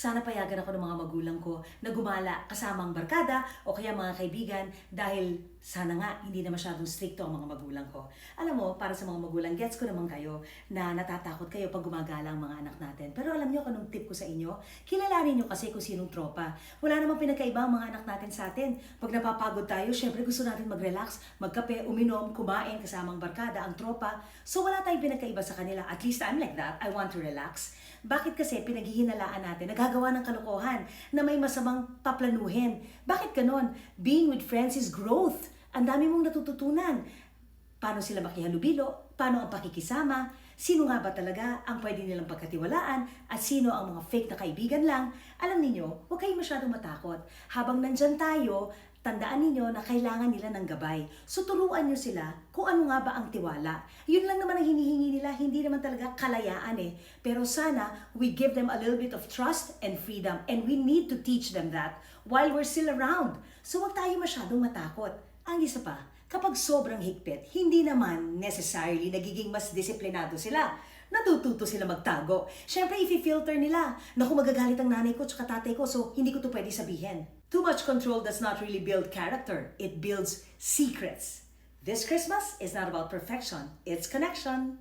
Sana payagan ako ng mga magulang ko na gumala kasama ang barkada o kaya mga kaibigan dahil sana nga hindi na masyadong stricto ang mga magulang ko. Alam mo, para sa mga magulang, gets ko naman kayo na natatakot kayo pag gumagala ang mga anak natin. Pero alam niyo kung anong tip ko sa inyo? Kilalanin niyo kasi kung sinong tropa. Wala namang pinagkaiba ang mga anak natin sa atin. Pag napapagod tayo, syempre gusto natin mag-relax, magkape, uminom, kumain kasama ang barkada, ang tropa. So wala tayong pinagkaiba sa kanila. At least I'm like that. I want to relax. Bakit kasi pinaghihinalaan natin, nagagawa ng kalokohan na may masamang paplanuhin? Bakit ganon? Being with friends is growth. Ang dami mong natututunan. Paano sila makihalubilo? Paano ang pakikisama? Sino nga ba talaga ang pwede nilang pagkatiwalaan? At sino ang mga fake na kaibigan lang? Alam niyo, huwag kayong masyadong matakot. Habang nandyan tayo, tandaan ninyo na kailangan nila ng gabay. So turuan nyo sila kung ano nga ba ang tiwala. Yun lang naman ang hinihingi nila, hindi naman talaga kalayaan eh. Pero sana, we give them a little bit of trust and freedom. And we need to teach them that while we're still around. So huwag tayo masyadong matakot. Ang isa pa, kapag sobrang higpit, hindi naman necessarily nagiging mas disiplinado sila. Natututo sila magtago. Siyempre, i-filter nila. Naku, magagalit ang nanay ko at tatay ko, so hindi ko to pwede sabihin. Too much control does not really build character. It builds secrets. This Christmas is not about perfection. It's connection.